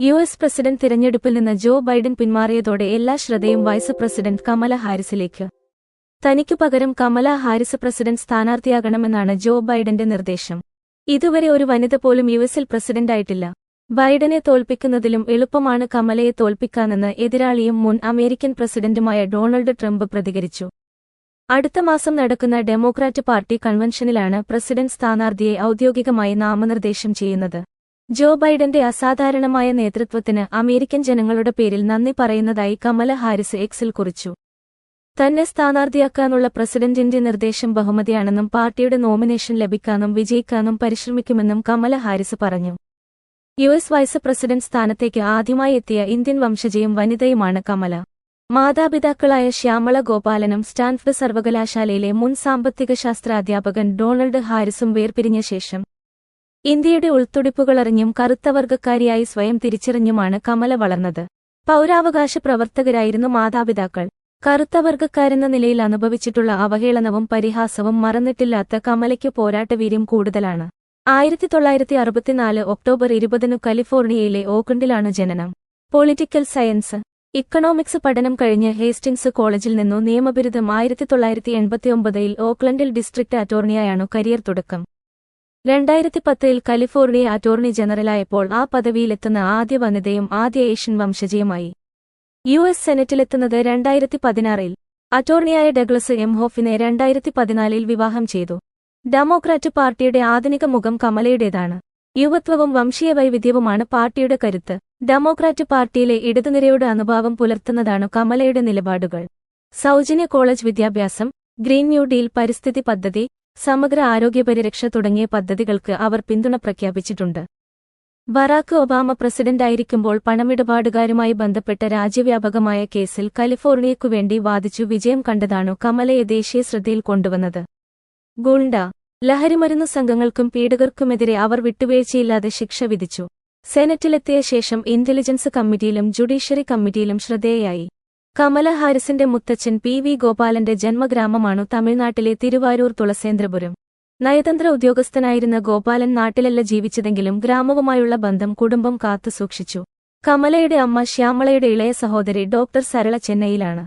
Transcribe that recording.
US president തിരഞ്ഞെടുപ്പിൽ നിന്ന് Joe Biden പിന്മാറിയതോടെ എല്ലാ ശ്രദ്ധയും വൈസ് പ്രസിഡന്റ് കമല ഹാരിസിലേക്ക്. തനിക്കു പകരം കമല ഹാരിസ് പ്രസിഡന്റ് സ്ഥാനാർത്ഥിയാകണമെന്നാണ് ജോ ബൈഡന്റെ നിർദ്ദേശം. ഇതുവരെ ഒരു വനിത പോലും യുഎസിൽ പ്രസിഡന്റായിട്ടില്ല. ബൈഡനെ തോൽപ്പിക്കുന്നതിലും എളുപ്പമാണ് കമലയെ തോൽപ്പിക്കാനെന്ന് എതിരാളിയും മുൻ അമേരിക്കൻ പ്രസിഡന്റുമായ ഡൊണാൾഡ് ട്രംപ് പ്രതികരിച്ചു. അടുത്ത മാസം നടക്കുന്ന ഡെമോക്രാറ്റ് പാർട്ടി കൺവെൻഷനിലാണ് പ്രസിഡന്റ് സ്ഥാനാർത്ഥിയെ ഔദ്യോഗികമായി നാമനിർദ്ദേശം ചെയ്യുന്നത്. ജോ ബൈഡന്റെ അസാധാരണമായ നേതൃത്വത്തിന് അമേരിക്കൻ ജനങ്ങളുടെ പേരിൽ നന്ദി പറയുന്നതായി കമല ഹാരിസ് എക്സിൽ കുറിച്ചു. തന്നെ സ്ഥാനാർത്ഥിയാക്കാനുള്ള പ്രസിഡന്റിന്റെ നിർദ്ദേശം ബഹുമതിയാണെന്നും പാർട്ടിയുടെ നോമിനേഷൻ ലഭിക്കാനും വിജയിക്കാനും പരിശ്രമിക്കുമെന്നും കമല ഹാരിസ് പറഞ്ഞു. യുഎസ് വൈസ് പ്രസിഡന്റ് സ്ഥാനത്തേക്ക് ആദ്യമായി എത്തിയ ഇന്ത്യൻ വംശജയും വനിതയുമാണ് കമല. മാതാപിതാക്കളായ ശ്യാമള ഗോപാലനും സ്റ്റാൻഫഡ് സർവകലാശാലയിലെ മുൻ സാമ്പത്തികശാസ്ത്ര അധ്യാപകൻ ഡൊണാൾഡ് ഹാരിസും വേർപിരിഞ്ഞ ശേഷം ഇന്ത്യയുടെ ഉൾത്തുടിപ്പുകളറിഞ്ഞും കറുത്തവർഗക്കാരിയായി സ്വയം തിരിച്ചറിഞ്ഞുമാണ് കമല വളർന്നത്. പൗരാവകാശ പ്രവർത്തകരായിരുന്നു മാതാപിതാക്കൾ. കറുത്തവർഗക്കാരെന്ന നിലയിൽ അനുഭവിച്ചിട്ടുള്ള അവഹേളനവും പരിഹാസവും മറന്നിട്ടില്ലാത്ത കമലയ്ക്ക് പോരാട്ടവീര്യം കൂടുതലാണ്. 1964 ഒക്ടോബർ 20 കാലിഫോർണിയയിലെ ഓക്ലൻഡിലാണ് ജനനം. പൊളിറ്റിക്കൽ സയൻസ്, ഇക്കണോമിക്സ് പഠനം കഴിഞ്ഞ് ഹേസ്റ്റിംഗ്സ് കോളേജിൽ നിന്നു നിയമബിരുദം. 1989 ഓക്ലൻഡിൽ ഡിസ്ട്രിക്ട് അറ്റോർണിയായാണ് കരിയർ തുടക്കം. 2010 കാലിഫോർണിയ അറ്റോർണി ജനറലായപ്പോൾ ആ പദവിയിലെത്തുന്ന ആദ്യ വനിതയും ആദ്യ ഏഷ്യൻ വംശജയുമായി. യുഎസ് സെനറ്റിലെത്തുന്നത് 2016. അറ്റോർണിയായ ഡഗ്ലസ് എം ഹോഫിനെ 2014 വിവാഹം ചെയ്തു. ഡെമോക്രാറ്റ് പാർട്ടിയുടെ ആധുനിക മുഖം കമലയുടേതാണ്. യുവത്വവും വംശീയ വൈവിധ്യവുമാണ് പാർട്ടിയുടെ കരുത്ത്. ഡെമോക്രാറ്റ് പാർട്ടിയിലെ ഇടതുനിരയോട് അനുഭാവം പുലർത്തുന്നതാണ് കമലയുടെ നിലപാടുകൾ. സൗജന്യ കോളേജ് വിദ്യാഭ്യാസം, ഗ്രീൻ ന്യൂ ഡീൽ പരിസ്ഥിതി പദ്ധതി, സമഗ്ര ആരോഗ്യപരിരക്ഷ തുടങ്ങിയ പദ്ധതികൾക്ക് അവർ പിന്തുണ പ്രഖ്യാപിച്ചിട്ടുണ്ട്. ബറാക്ക് ഒബാമ പ്രസിഡന്റായിരിക്കുമ്പോൾ പണമിടപാടുകാരുമായി ബന്ധപ്പെട്ട രാജ്യവ്യാപകമായ കേസിൽ കാലിഫോർണിയയ്ക്കുവേണ്ടി വാദിച്ചു വിജയം കണ്ടതാണു കമലയെ ദേശീയ ശ്രദ്ധയിൽ കൊണ്ടുവന്നത്. ഗുണ്ട, ലഹരിമരുന്നു സംഘങ്ങൾക്കും പീഡകർക്കുമെതിരെ അവർ വിട്ടുവീഴ്ചയില്ലാതെ ശിക്ഷ വിധിച്ചു. സെനറ്റിലെത്തിയ ശേഷം ഇന്റലിജൻസ് കമ്മിറ്റിയിലും ജുഡീഷ്യറി കമ്മിറ്റിയിലും ശ്രദ്ധേയയായി. കമല ഹാരിസിന്റെ മുത്തച്ഛൻ പി.വി. ഗോപാലന്റെ ജന്മഗ്രാമമാണു തമിഴ്നാട്ടിലെ തിരുവാരൂർ തുളസേന്ദ്രപുരം. നയതന്ത്ര ഉദ്യോഗസ്ഥനായിരുന്ന ഗോപാലൻ നാട്ടിലല്ല ജീവിച്ചതെങ്കിലും ഗ്രാമവുമായുള്ള ബന്ധം കുടുംബം കാത്തുസൂക്ഷിച്ചു. കമലയുടെ അമ്മ ശ്യാമളയുടെ ഇളയ സഹോദരി ഡോക്ടർ സരള ചെന്നൈയിലാണ്.